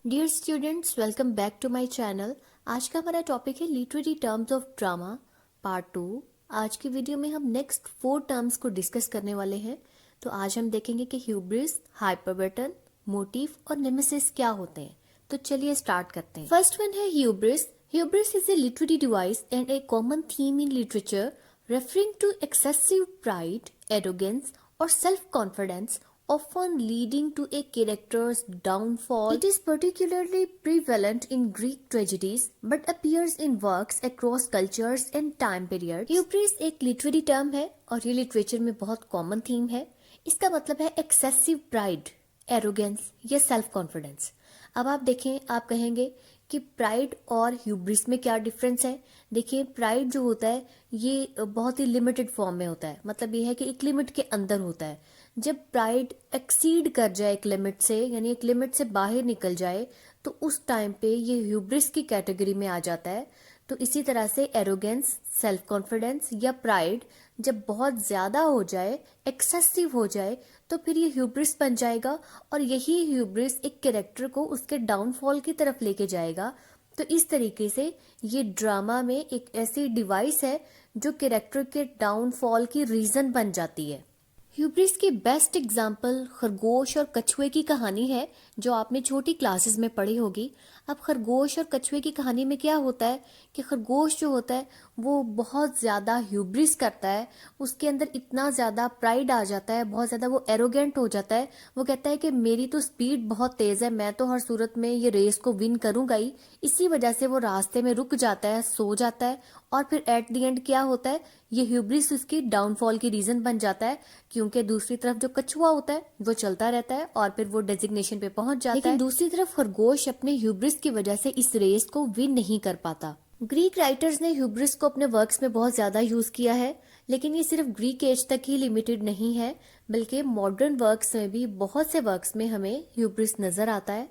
Dear students, welcome back to my channel. आज का हमारा टॉपिक है literary terms of drama part 2। आज की वीडियो में हम नेक्स्ट 4 टर्म्स को डिस्कस करने वाले हैं। तो आज हम देखेंगे कि ह्यूब्रिस, हाइपरबटन, मोटिव और नेमेसिस क्या होते हैं। तो चलिए स्टार्ट करते हैं। फर्स्ट वन है hubris. Hubris is a literary device and a common theme in literature referring to excessive pride, arrogance और self confidence, often leading to a character's downfall. It is particularly prevalent in Greek tragedies but appears in works across cultures and time periods. Hubris एक literary term है और ये literature में बहुत common theme है। इसका मतलब है excessive pride, arrogance या self confidence। अब आप देखें, आप कहेंगे कि प्राइड और ह्यूब्रिस में क्या डिफरेंस है। देखिए, प्राइड जो होता है ये बहुत ही लिमिटेड फॉर्म में होता है, मतलब ये है कि एक लिमिट के अंदर होता है। जब प्राइड एक्सीड कर जाए एक लिमिट से, यानी एक लिमिट से बाहर निकल जाए, तो उस टाइम पे ये ह्यूब्रिस की कैटेगरी में आ जाता है। तो इसी तरह से एरोगेंस, सेल्फ कॉन्फिडेंस या प्राइड जब बहुत ज्यादा हो जाए, एक्सेसिव हो जाए, तो फिर ये ह्यूब्रिस बन जाएगा और यही ह्यूब्रिस एक कैरेक्टर को उसके डाउनफॉल की तरफ लेके जाएगा। तो इस तरीके से ये ड्रामा में एक ऐसी डिवाइस है जो कैरेक्टर के डाउनफॉल की रीजन बन जाती है। ह्यूब्रिस की बेस्ट एग्जाम्पल खरगोश और कछुए की कहानी है, जो आपने छोटी क्लासेस में पढ़ी होगी। अब खरगोश और कछुए की कहानी में क्या होता है कि खरगोश जो होता है वो बहुत ज्यादा ह्यूब्रिस करता है, उसके अंदर इतना ज्यादा प्राइड आ जाता है, बहुत ज्यादा वो एरोगेंट हो जाता है। वो कहता है कि मेरी तो स्पीड बहुत तेज है, मैं तो हर सूरत में ये रेस को विन करूंगा ही। इसी वजह से वो रास्ते में रुक जाता है, सो जाता है और फिर एट द एंड क्या होता है, ये ह्यूब्रिस उसकी डाउनफॉल की रीजन बन जाता है। क्योंकि दूसरी तरफ जो कछुआ होता है वो चलता रहता है और फिर वो डेजिग्नेशन पे पहुंच जाता है, लेकिन दूसरी तरफ खरगोश अपने ह्यूब्रिस की वजह से इस रेस को विन नहीं कर पाता। ग्रीक राइटर्स ने ह्यूब्रिस को अपने वर्क्स में बहुत ज्यादा यूज किया है, लेकिन ये सिर्फ ग्रीक एज तक ही लिमिटेड नहीं है, बल्कि मॉडर्न वर्क्स में भी बहुत से वर्क्स में हमें ह्यूब्रिस नजर आता है।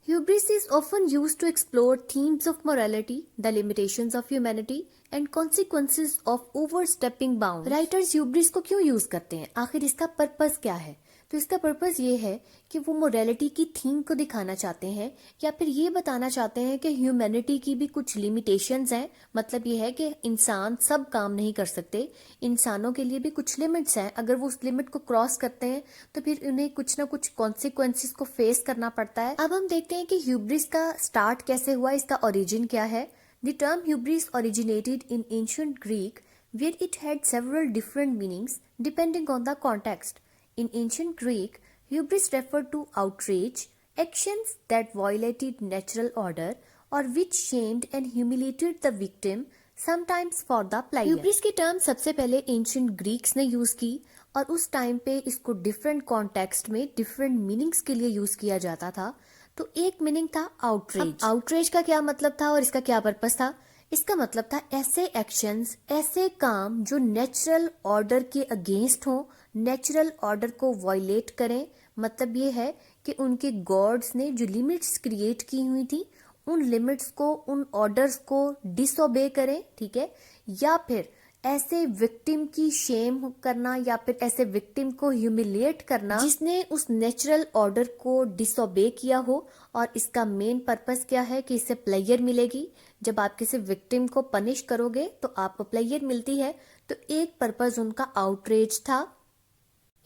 Hubris is often used to explore themes of morality, the limitations of humanity, and consequences of overstepping bounds. Writers hubris को क्यों यूज करते हैं, आखिर इसका पर्पस क्या है? तो इसका पर्पस ये है कि वो मोरालिटी की थीम को दिखाना चाहते हैं या फिर ये बताना चाहते हैं कि ह्यूमैनिटी की भी कुछ लिमिटेशंस हैं। मतलब ये है कि इंसान सब काम नहीं कर सकते, इंसानों के लिए भी कुछ लिमिट्स हैं। अगर वो उस लिमिट को क्रॉस करते हैं तो फिर उन्हें कुछ ना कुछ कॉन्सिक्वेंसेस को फेस करना पड़ता है। अब हम देखते हैं कि ह्यूब्रिस का स्टार्ट कैसे हुआ, इसका ओरिजिन क्या है। The term hubris originated in ancient Greek where it had several different meanings depending on the context. In ancient Greek, hubris referred to outrage, actions that violated natural order or which shamed and humiliated the victim, sometimes for the player. Hubris की term सबसे पहले ancient Greeks ने use की और उस time पे इसको different context में डिफरेंट मीनिंग्स के लिए यूज किया जाता था। तो एक मीनिंग था आउटरेज। आउटरेज का क्या मतलब था और इसका क्या पर्पस था? इसका मतलब था ऐसे एक्शंस, ऐसे काम जो नेचुरल ऑर्डर के अगेंस्ट हो, नेचुरल ऑर्डर को वायलेट करें। मतलब ये है कि उनके गॉड्स ने जो लिमिट्स क्रिएट की हुई थी, उन लिमिट्स को, उन ऑर्डर्स को डिसोबे करें, ठीक है। या फिर ऐसे विक्टिम की शेम करना या फिर ऐसे विक्टिम को ह्यूमिलिएट करना जिसने उस नेचुरल ऑर्डर को डिसोबे किया हो। और इसका मेन पर्पस क्या है कि इससे प्लेयर मिलेगी। जब आप किसी विक्टिम को पनिश करोगे तो आपको प्लेयर मिलती है। तो एक पर्पस उनका आउटरेज था।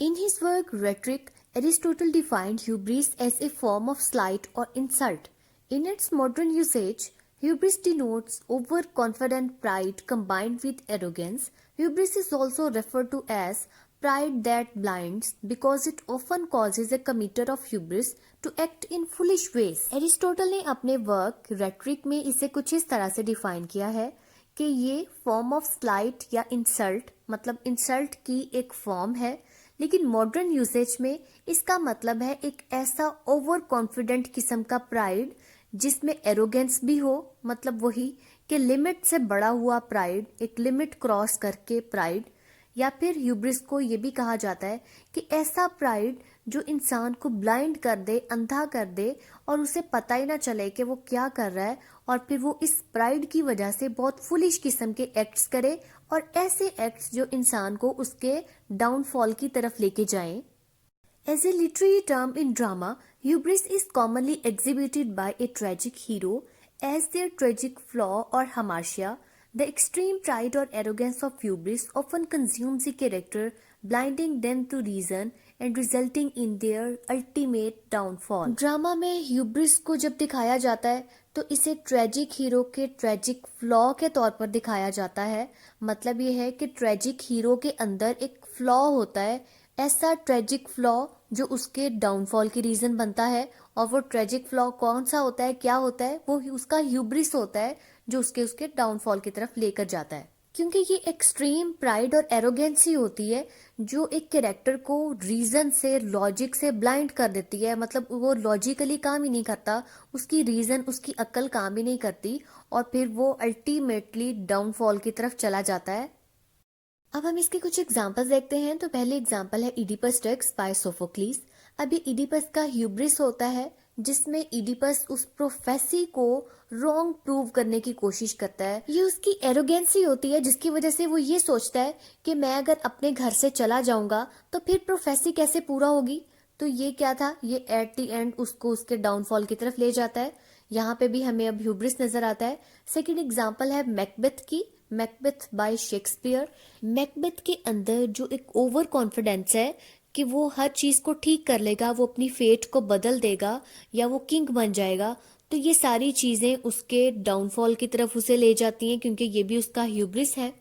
In his work Rhetoric, Aristotle defined hubris as a form of slight or insult. In its modern usage, hubris denotes overconfident pride combined with arrogance. Hubris is also referred to as pride that blinds because it often causes a committer of hubris to act in foolish ways. Aristotle ने अपने work Rhetoric में इसे कुछ इस तरह से define किया है कि ये फॉर्म ऑफ स्लाइट या इंसल्ट, मतलब इंसल्ट की एक फॉर्म है, लेकिन मॉडर्न यूसेज में इसका मतलब है एक ऐसा ओवर कॉन्फिडेंट किस्म का प्राइड जिसमें एरोगेंस भी हो। मतलब वही कि लिमिट से बड़ा हुआ प्राइड, एक लिमिट क्रॉस करके प्राइड। या फिर ह्यूब्रिस को ये भी कहा जाता है कि ऐसा प्राइड जो इंसान को ब्लाइंड कर दे, अंधा कर दे और उसे पता ही ना चले कि वो क्या कर रहा है, और फिर वो इस प्राइड की वजह से बहुत फुलिश किस्म के एक्ट्स करे और ऐसे एक्ट्स जो इंसान को उसके डाउनफॉल की तरफ लेके जाएं। As a literary term in drama, hubris is commonly exhibited by a tragic hero as their tragic flaw or hamartia. The extreme pride or arrogance of hubris often consumes a character, blinding them to reason and resulting in their ultimate downfall. Drama में hubris को जब दिखाया जाता है तो इसे tragic hero के tragic flaw के तौर पर दिखाया जाता है। मतलब ये है कि ट्रेजिक हीरो के अंदर एक फ्लॉ होता है, ऐसा ट्रेजिक फ्लॉ जो उसके डाउनफॉल की रीजन बनता है। और वो ट्रेजिक फ्लॉ कौन सा होता है, क्या होता है, वो उसका ह्यूब्रिस होता है जो उसके डाउनफॉल की तरफ लेकर जाता है। क्योंकि ये एक्सट्रीम प्राइड और एरोगेंसी होती है जो एक कैरेक्टर को रीजन से, लॉजिक से ब्लाइंड कर देती है। मतलब वो लॉजिकली काम ही नहीं करता, उसकी रीजन, उसकी अक्ल काम ही नहीं करती और फिर वो अल्टीमेटली डाउनफॉल की तरफ चला जाता है। अब हम इसके कुछ एग्जाम्पल्स देखते हैं। तो पहले एग्जाम्पल है इडिपस रेक्स बाय सोफोक्लीस। अब ये इडिपस का ह्यूब्रिस होता है जिसमें इडिपस उस प्रोफेसी को रॉन्ग प्रूव करने की कोशिश करता है। ये उसकी एरोगेंसी होती है जिसकी वजह से वो ये सोचता है कि मैं अगर अपने घर से चला जाऊंगा तो फिर प्रोफेसी कैसे पूरा होगी। तो ये क्या था, ये एट द एंड उसको उसके डाउनफॉल की तरफ ले जाता है। यहाँ पे भी हमें अब ह्यूब्रिस नजर आता है। सेकेंड एग्जाम्पल है मैकबेथ की, मैकबेथ बाय शेक्सपियर। मैकबेथ के अंदर जो एक ओवर कॉन्फिडेंस है कि वो हर चीज को ठीक कर लेगा, वो अपनी फेट को बदल देगा या वो किंग बन जाएगा, तो ये सारी चीजें उसके डाउनफॉल की तरफ उसे ले जाती हैं क्योंकि ये भी उसका ह्यूब्रिस है।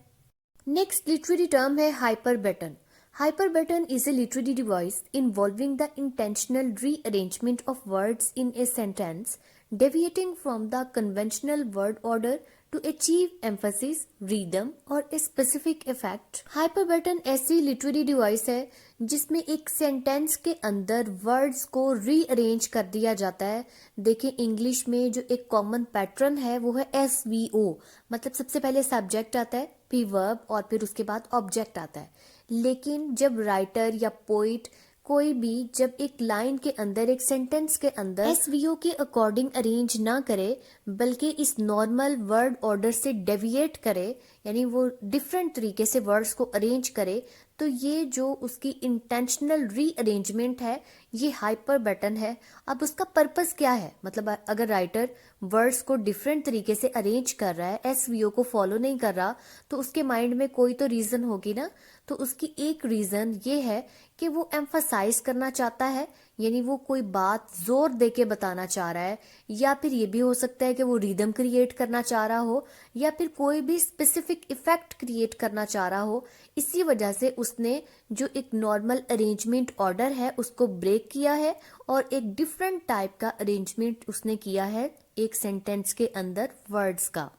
नेक्स्ट लिटरेरी टर्म है हाइपरबेटन। Hyperbaton is a literary device involving the intentional rearrangement of words in a sentence, deviating from the conventional word order to achieve emphasis, rhythm और a specific effect। Hyperbaton ऐसी literary device है जिसमें एक sentence के अंदर words को rearrange कर दिया जाता है। देखिए इंग्लिश में जो एक कॉमन पैटर्न है वो है SVO, मतलब सबसे पहले सब्जेक्ट आता है, फिर वर्ब और फिर उसके बाद ऑब्जेक्ट आता है। लेकिन जब राइटर या पोइट कोई भी जब एक लाइन के अंदर, एक सेंटेंस के अंदर एसवीओ के अकॉर्डिंग अरेंज ना करे बल्कि इस नॉर्मल वर्ड ऑर्डर से डेविएट करे, यानी वो डिफरेंट तरीके से वर्ड्स को अरेंज करे, तो ये जो उसकी इंटेंशनल रीअरेंजमेंट है ये हाइपरबेटन है। अब उसका पर्पस क्या है, मतलब अगर राइटर वर्ड्स को डिफरेंट तरीके से अरेंज कर रहा है, एसवीओ को फॉलो नहीं कर रहा, तो उसके माइंड में कोई तो रीजन होगी ना। तो उसकी एक रीजन ये है कि वो एम्फसाइज करना चाहता है, यानी वो कोई बात जोर दे के बताना चाह रहा है, या फिर ये भी हो सकता है कि वो रिदम क्रिएट करना चाह रहा हो, या फिर कोई भी स्पेसिफिक इफेक्ट क्रिएट करना चाह रहा हो। इसी वजह से उसने जो एक नॉर्मल अरेंजमेंट ऑर्डर है उसको ब्रेक किया है और एक डिफरेंट टाइप का अरेंजमेंट उसने किया है एक सेंटेंस के अंदर वर्ड्स का।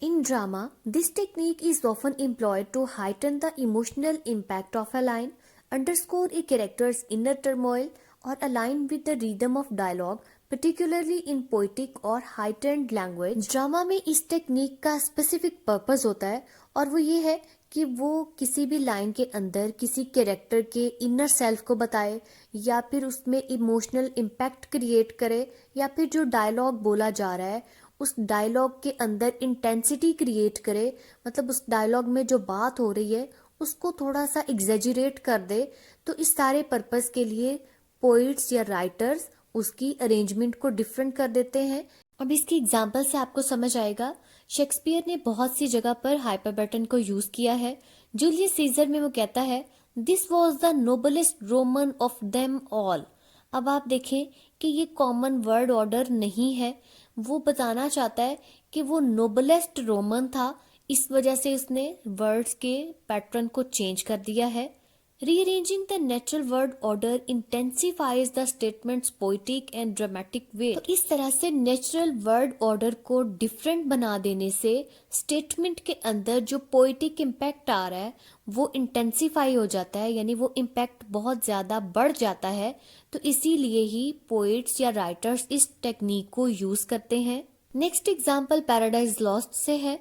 In drama, this technique is often employed to heighten the emotional impact of a line, underscore a character's inner turmoil, or align with the rhythm of dialogue, particularly in poetic or heightened language। Drama में इस technique का specific purpose होता है और वो ये है कि वो किसी भी लाइन के अंदर किसी कैरेक्टर के इनर सेल्फ को बताए, या फिर उसमें इमोशनल इम्पैक्ट क्रिएट करे, या फिर जो डायलॉग बोला जा रहा है उस डायलॉग के अंदर इंटेंसिटी क्रिएट करे, मतलब उस डायलॉग में जो बात हो रही है उसको थोड़ा सा एग्जेजरेट कर दे। तो इस सारे पर्पस के लिए पोइट्स या राइटर्स उसकी अरेंजमेंट को डिफरेंट कर देते हैं। अब इसकी एग्जाम्पल से आपको समझ आएगा। शेक्सपियर ने बहुत सी जगह पर हाइपरबेटन को यूज किया है। जूलियस सीजर में वो कहता है, this was the noblest Roman of them all. अब आप देखें कि ये कॉमन वर्ड ऑर्डर नहीं है, वो बताना चाहता है कि वो नोबलेस्ट रोमन था, इस वजह से उसने वर्ड्स के पैटर्न को चेंज कर दिया है। Rearranging the natural word order intensifies the statements poetic and dramatic way. तो इस तरह से नेचुरल वर्ड ऑर्डर को डिफरेंट बना देने से स्टेटमेंट के अंदर जो पोइटिक इम्पैक्ट आ रहा है वो इंटेंसिफाई हो जाता है, यानी वो इम्पैक्ट बहुत ज्यादा बढ़ जाता है। तो इसीलिए ही पोइट्स या राइटर्स इस टेक्निक को यूज करते हैं। नेक्स्ट एग्जाम्पल पैराडाइज लॉस्ट से है।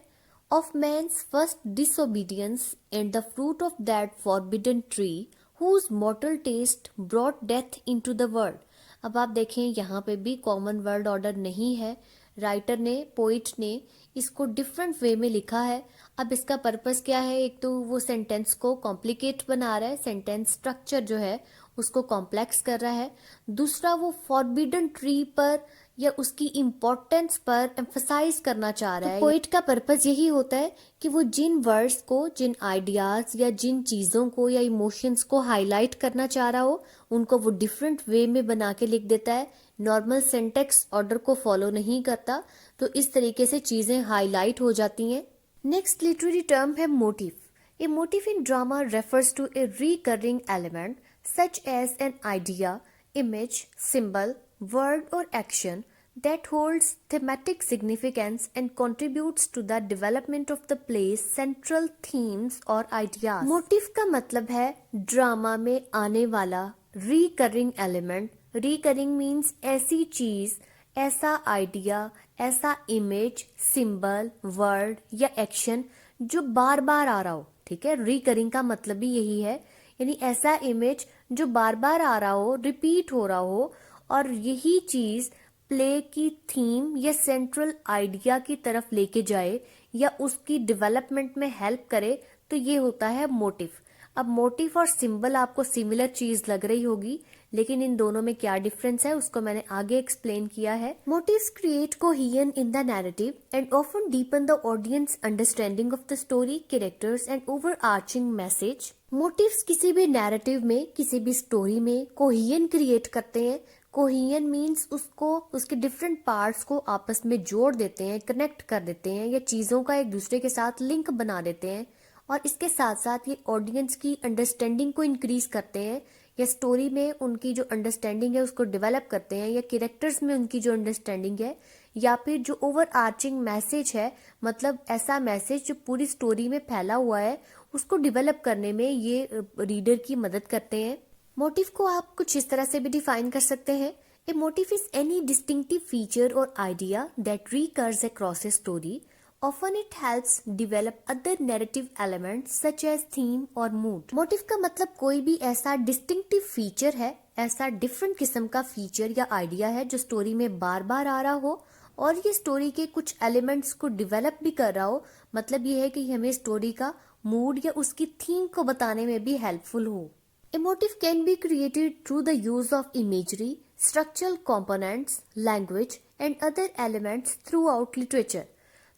Of man's first disobedience and the fruit of that forbidden tree, whose mortal taste brought death into the world। अब आप देखें यहाँ पे भी कॉमन वर्ड ऑर्डर नहीं है, राइटर ने, पोइट ने इसको डिफरेंट वे में लिखा है। अब इसका पर्पस क्या है, एक तो वो सेंटेंस को कॉम्प्लिकेट बना रहा है, सेंटेंस स्ट्रक्चर जो है उसको कॉम्प्लेक्स कर रहा है। दूसरा, वो फॉरबिडन ट्री पर या उसकी इम्पोर्टेंस पर एम्फसाइज करना चाह रहा है। पोइट का पर्पस यही होता है कि वो जिन वर्ड्स को, जिन आइडियाज या जिन चीजों को या इमोशंस को हाईलाइट करना चाह रहा हो, उनको वो डिफरेंट वे में बना के लिख देता है। नॉर्मल सिंटेक्स ऑर्डर को फॉलो नहीं करता, तो इस तरीके से चीजें हाईलाइट हो जाती हैं। नेक्स्ट लिटरेरी टर्म है motive. A motif in drama refers to a recurring element such as an idea, image, symbol, word or action that holds thematic significance and contributes to the development of the play's central themes or ideas. Motif का मतलब है drama में आने वाला recurring element. Recurring means ऐसी चीज, ऐसा idea, ऐसा इमेज, सिंबल, वर्ड या एक्शन जो बार बार आ रहा हो। ठीक है, रिकरिंग का मतलब भी यही है, यानी ऐसा इमेज जो बार बार आ रहा हो, रिपीट हो रहा हो, और यही चीज प्ले की थीम या सेंट्रल आइडिया की तरफ लेके जाए या उसकी डेवलपमेंट में हेल्प करे, तो ये होता है मोटिव। अब मोटिव और सिंबल आपको सिमिलर चीज लग रही होगी, लेकिन इन दोनों में क्या डिफरेंस है उसको मैंने आगे एक्सप्लेन किया है। Motives create cohesion in the narrative and often deepen the audience understanding of the story, characters and overarching message. Motives किसी भी नैरेटिव में, किसी भी स्टोरी में कोहेजन क्रिएट करते हैं। कोहेजन मीन्स उसको, उसके डिफरेंट पार्ट्स को आपस में जोड़ देते हैं, कनेक्ट कर देते हैं, या चीजों का एक दूसरे के साथ लिंक बना देते हैं। और इसके साथ साथ ये ऑडियंस की अंडरस्टैंडिंग को इंक्रीज करते हैं, या स्टोरी में उनकी जो अंडरस्टैंडिंग है उसको डेवलप करते हैं, या कैरेक्टर्स में उनकी जो अंडरस्टैंडिंग है, या फिर जो ओवर आर्चिंग मैसेज है, मतलब ऐसा मैसेज जो पूरी स्टोरी में फैला हुआ है, उसको डेवलप करने में ये रीडर की मदद करते हैं। मोटिव को आप कुछ इस तरह से भी डिफाइन कर सकते हैं। A motive is any distinctive feature और idea that recurs across a story. Often it helps develop other narrative elements such as theme और mood. मोटिव का मतलब कोई भी ऐसा डिस्टिंक्टिव फीचर है, ऐसा डिफरेंट किस्म का फीचर या आइडिया है जो स्टोरी में बार बार आ रहा हो और ये स्टोरी के कुछ एलिमेंट्स को डिवेलप भी कर रहा हो। मतलब ये है कि हमें स्टोरी का मूड या उसकी थीम को बताने में भी हेल्पफुल हो। A motive can be created through the use of imagery, structural components, language and other elements throughout literature.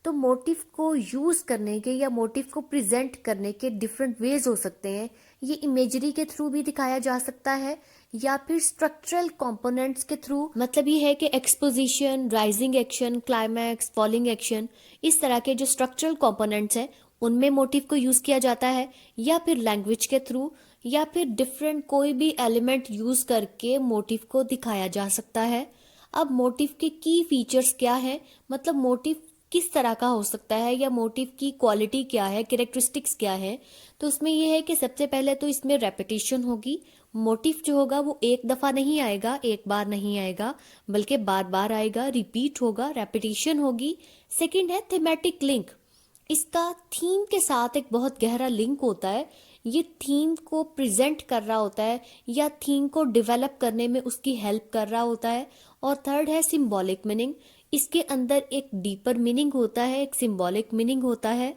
तो मोटिव को यूज करने के या मोटिव को प्रेजेंट करने के डिफरेंट वेज हो सकते हैं। ये इमेजरी के थ्रू भी दिखाया जा सकता है या फिर स्ट्रक्चरल कंपोनेंट्स के थ्रू। मतलब ये है कि exposition, rising action, climax, falling action, इस तरह के जो स्ट्रक्चरल कंपोनेंट्स हैं उनमें मोटिव को यूज किया जाता है, या फिर लैंग्वेज के थ्रू, या फिर डिफरेंट कोई भी एलिमेंट यूज करके मोटिव को दिखाया जा सकता है। अब मोटिव के की फीचर्स क्या है, मतलब मोटिव किस तरह का हो सकता है या मोटिव की क्वालिटी क्या है, कैरेक्टरिस्टिक्स क्या है। तो उसमें यह है कि सबसे पहले तो इसमें रेपिटेशन होगी। मोटिव जो होगा वो एक दफा नहीं आएगा, एक बार नहीं आएगा, बल्कि बार बार आएगा, रिपीट होगा, रेपिटेशन होगी। सेकंड है थीमेटिक लिंक। इसका थीम के साथ एक बहुत गहरा लिंक होता है, ये थीम को प्रेजेंट कर रहा होता है या थीम को डेवलप करने में उसकी हेल्प कर रहा होता है। और थर्ड है सिंबॉलिक मीनिंग। इसके अंदर एक डीपर मीनिंग होता है, एक सिंबॉलिक मीनिंग होता है।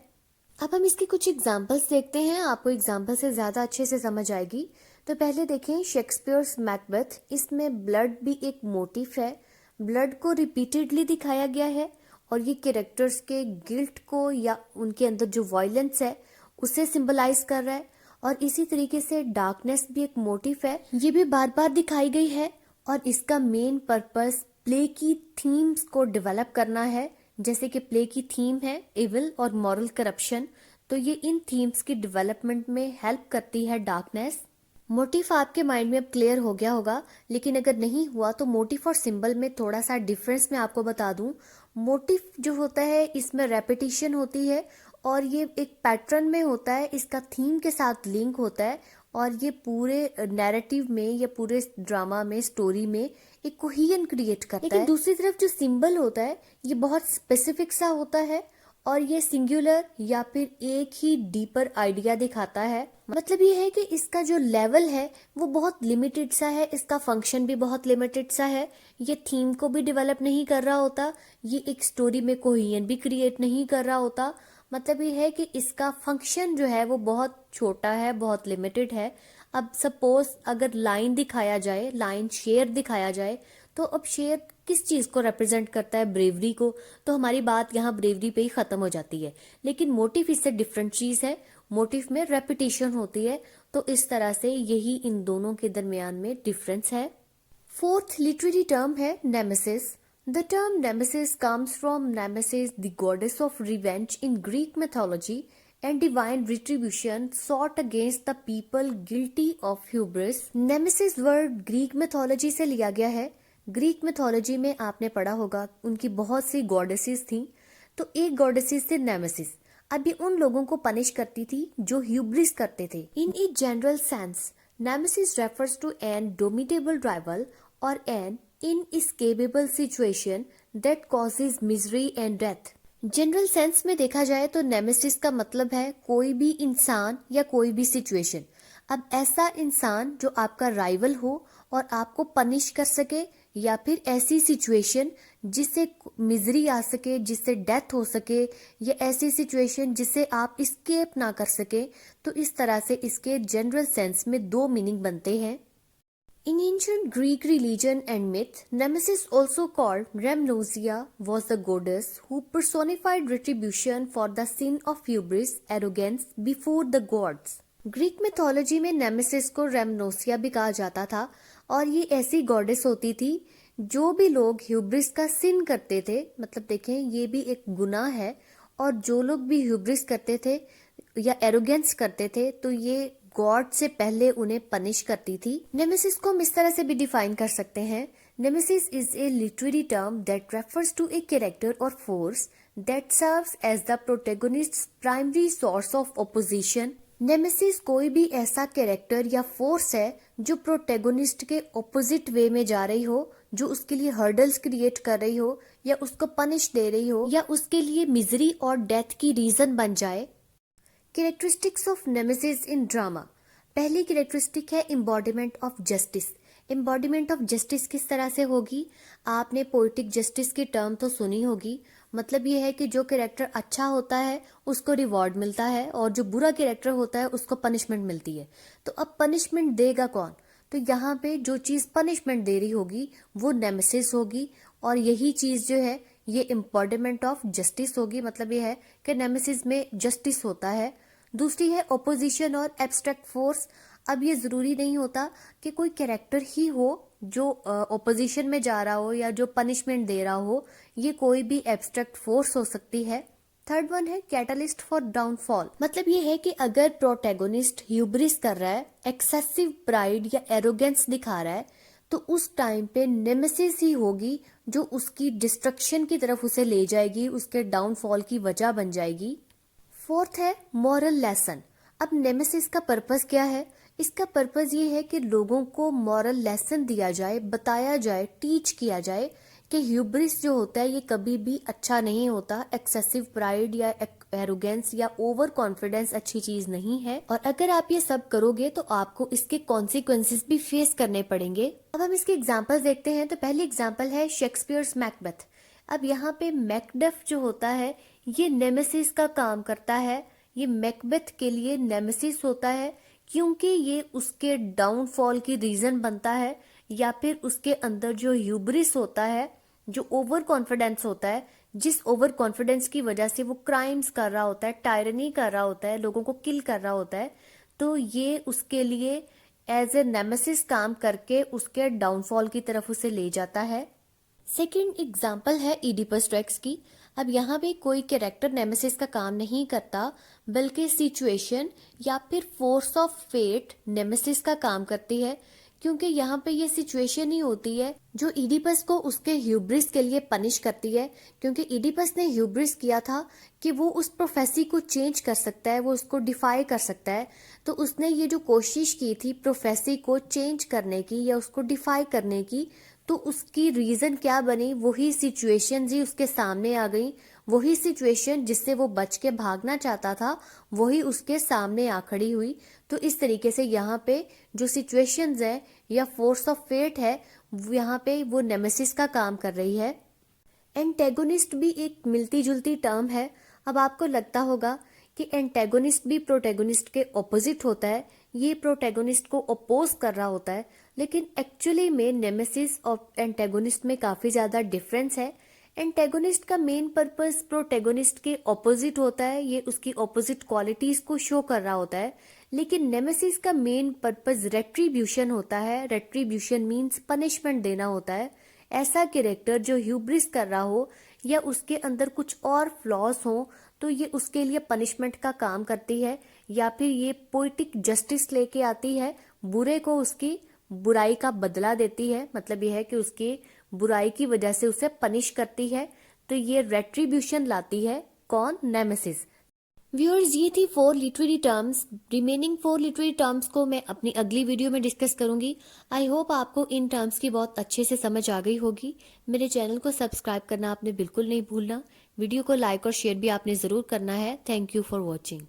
अब हम इसके कुछ एग्जांपल्स देखते हैं, आपको एग्जांपल से ज्यादा अच्छे से समझ आएगी। तो पहले देखें शेक्सपियर्स मैकबेथ। इसमें ब्लड भी एक मोटिव है। ब्लड को रिपीटेडली दिखाया गया है और ये कैरेक्टर्स के गिल्ट को या उनके अंदर जो वायलेंस है उसे सिंबलाइज कर रहा है। और इसी तरीके से डार्कनेस भी एक मोटिव है, ये भी बार बार दिखाई गई है और इसका मेन पर्पस प्ले की थीम्स को डेवलप करना है। जैसे कि प्ले की थीम है इविल और मॉरल करप्शन, तो ये इन थीम्स की डेवलपमेंट में हेल्प करती है डार्कनेस। मोटिव आपके माइंड में अब क्लियर हो गया होगा, लेकिन अगर नहीं हुआ तो मोटिव और सिंबल में थोड़ा सा डिफरेंस मैं आपको बता दूं। मोटिव जो होता है इसमें रेपिटेशन होती है और ये एक पैटर्न में होता है, इसका थीम के साथ लिंक होता है और ये पूरे नैरेटिव में या पूरे ड्रामा में, स्टोरी में एक कोहेजन क्रिएट करता है। लेकिन दूसरी तरफ जो सिंबल होता है ये बहुत स्पेसिफिक सा होता है और ये सिंगुलर या फिर एक ही डीपर आइडिया दिखाता है। मतलब ये है कि इसका जो लेवल है वो बहुत लिमिटेड सा है, इसका फंक्शन भी बहुत लिमिटेड सा है। ये थीम को भी डेवलप नहीं कर रहा होता, ये एक स्टोरी में कोहेजन भी क्रिएट नहीं कर रहा होता। मतलब ये है कि इसका फंक्शन जो है वो बहुत छोटा है, बहुत लिमिटेड है। अब सपोज अगर लाइन दिखाया जाए, लाइन शेर दिखाया जाए, तो अब शेर किस चीज को रिप्रेजेंट करता है? ब्रेवरी को। तो हमारी बात यहाँ ब्रेवरी पे ही खत्म हो जाती है। लेकिन मोटिव इससे डिफरेंट चीज है, मोटिव में रेपिटेशन होती है। तो इस तरह से यही इन दोनों के दरमियान में डिफरेंस है। फोर्थ लिटरेरी टर्म है nemesis. The term nemesis comes from Nemesis, the goddess of revenge in Greek mythology and divine retribution sought against the people guilty of hubris. Nemesis word Greek mythology से लिया गया है। Greek mythology में आपने पढ़ा होगा उनकी बहुत सी गॉडेसेस थी, तो एक गॉडेसेस थे नेमेसिस। अब ये उन लोगों को पनिश करती थी जो ह्यूब्रिस करते थे। In a general sense nemesis refers to an dominable rival or an inescapable situation that causes misery and death. General sense में देखा जाए तो नेमेसिस का मतलब है कोई भी इंसान या कोई भी सिचुएशन। अब ऐसा इंसान जो आपका राइवल हो और आपको पनिश कर सके, या फिर ऐसी सिचुएशन जिससे मिजरी आ सके, जिससे डेथ हो सके, या ऐसी सिचुएशन जिससे आप इस्केप ना कर सके। तो इस तरह से इसके जनरल सेंस में दो मीनिंग बनते हैं। In ancient Greek religion and myth, Nemesis, also called Rhamnosia, was the goddess who personified retribution for the sin of hubris, arrogance before the gods. Greek mythology में नेमेसिस को रेमनोसिया भी कहा जाता था, और ये ऐसी गॉडेस होती थी जो भी लोग ह्यूब्रिस का सिन करते थे, मतलब देखें ये भी एक गुनाह है, और जो लोग भी ह्यूब्रिस करते थे या एरोगेंस करते थे तो ये गॉड से पहले उन्हें पनिश करती थी। नेमेसिस को हम इस तरह से भी डिफाइन कर सकते हैं। Nemesis is a literary term that refers to a character और force that serves as the protagonist's primary source of opposition. Nemesis कोई भी ऐसा कैरेक्टर या फोर्स है जो प्रोटेगोनिस्ट के ऑपोजिट वे में जा रही हो, जो उसके लिए हर्डल्स क्रिएट कर रही हो, या उसको पनिश दे रही हो, या उसके लिए मिजरी और डेथ की रीजन बन जाए। Characteristics of nemesis in drama. पहली कैरेक्टरिस्टिक है embodiment of justice. Embodiment of justice किस तरह से होगी? आपने पोएटिक जस्टिस की टर्म तो सुनी होगी। मतलब ये है कि जो कैरेक्टर अच्छा होता है उसको रिवॉर्ड मिलता है, और जो बुरा कैरेक्टर होता है उसको पनिशमेंट मिलती है। तो अब पनिशमेंट देगा कौन? तो यहाँ पे जो चीज पनिशमेंट दे रही होगी वो नेमेसिस होगी, और यही चीज जो है ये एम्बॉडीमेंट ऑफ जस्टिस होगी। मतलब ये है कि नेमेसिस में जस्टिस होता है। दूसरी है ओपोजिशन और एब्स्ट्रैक्ट फोर्स। अब ये जरूरी नहीं होता कि कोई कैरेक्टर ही हो जो ओपोजिशन में जा रहा हो या जो पनिशमेंट दे रहा हो, ये कोई भी एब्स्ट्रैक्ट फोर्स हो सकती है। थर्ड वन है कैटलिस्ट फॉर डाउनफॉल। मतलब ये है कि अगर प्रोटैगोनिस्ट ह्यूब्रिस कर रहा है, एक्सेसिव प्राइड या एरोगेंस दिखा रहा है, तो उस टाइम पे नेमेसिस ही होगी जो उसकी डिस्ट्रक्शन की तरफ उसे ले जाएगी, उसके डाउनफॉल की वजह बन जाएगी। फोर्थ है मॉरल लेसन। अब नेमेसिस का पर्पस क्या है? इसका पर्पस ये है कि लोगों को मॉरल लेसन दिया जाए, बताया जाए, टीच किया जाए कि ह्यूब्रिस जो होता है ये कभी भी अच्छा नहीं होता। एक्सेसिव प्राइड या एरोगेंस या ओवर कॉन्फिडेंस अच्छी चीज नहीं है, और अगर आप ये सब करोगे तो आपको इसके कॉन्सिक्वेंसेस भी फेस करने पड़ेंगे। अब हम इसके एग्जांपल्स देखते हैं। तो पहली एग्जांपल है शेक्सपियर्स मैकबेथ। अब यहाँ पे मैकडफ जो होता है ये नेमेसिस का काम करता है। ये मैकबेथ के लिए नेमेसिस होता है क्योंकि ये उसके डाउनफॉल की रीजन बनता है, या फिर उसके अंदर जो ह्यूब्रिस होता है, जो ओवर कॉन्फिडेंस होता है, जिस ओवर कॉन्फिडेंस की वजह से वो क्राइम्स कर रहा होता है, टायरनी कर रहा होता है, लोगों को किल कर रहा होता है, तो ये उसके लिए एज ए नेमेसिस काम करके उसके डाउनफॉल की तरफ उसे ले जाता है। सेकेंड एग्जाम्पल है इडिपस रेक्स की। अब यहाँ पे कोई कैरेक्टर नेमेसिस का काम नहीं करता, बल्कि सिचुएशन या फिर फोर्स ऑफ फेट नेमेसिस का काम करती है, क्योंकि यहाँ पे ये सिचुएशन ही होती है जो इडिपस को उसके ह्यूब्रिस के लिए पनिश करती है। क्योंकि इडिपस ने ह्यूब्रिस किया था कि वो उस प्रोफेसी को चेंज कर सकता है, वो उसको डिफाई कर सकता है। तो उसने ये जो कोशिश की थी प्रोफेसी को चेंज करने की या उसको डिफाई करने की, तो उसकी रीजन क्या बनी? वही सिचुएशन ही उसके सामने आ गई। वही सिचुएशन जिससे वो बच के भागना चाहता था, वही उसके सामने आ खड़ी हुई। तो इस तरीके से यहाँ पे जो सिचुएशंस है या फोर्स ऑफ फेट है, यहाँ पे वो नेमेसिस का काम कर रही है। एंटेगोनिस्ट भी एक मिलती जुलती टर्म है। अब आपको लगता होगा कि एंटेगोनिस्ट भी प्रोटैगोनिस्ट के ऑपोजिट होता है, ये प्रोटैगोनिस्ट को अपोज कर रहा होता है, लेकिन एक्चुअली में नेमेसिस और एंटेगोनिस्ट में काफी ज्यादा डिफरेंस है। एंटेगोनिस्ट का मेन पर्पस प्रोटैगोनिस्ट के ऑपोजिट होता है, ये उसकी ऑपोजिट क्वालिटीज को शो कर रहा होता है, लेकिन नेमेसिस का मेन पर्पस रेट्रीब्यूशन होता है। रेट्रीब्यूशन मीन्स पनिशमेंट देना होता है। ऐसा कैरेक्टर जो ह्यूब्रिस कर रहा हो या उसके अंदर कुछ और फ्लॉज हो तो ये उसके लिए पनिशमेंट का काम करती है, या फिर ये पोइटिक जस्टिस लेके आती है, बुरे को उसकी बुराई का बदला देती है। मतलब ये है कि उसकी बुराई की वजह से उसे पनिश करती है। तो ये रेट्रीब्यूशन लाती है कौन? नेमेसिस। व्यूअर्स, ये थी 4 literary terms. Remaining 4 literary terms को मैं अपनी अगली वीडियो में डिस्कस करूंगी। आई होप आपको इन टर्म्स की बहुत अच्छे से समझ आ गई होगी। मेरे चैनल को सब्सक्राइब करना आपने बिल्कुल नहीं भूलना। वीडियो को लाइक और शेयर भी आपने जरूर करना है। Thank you for watching.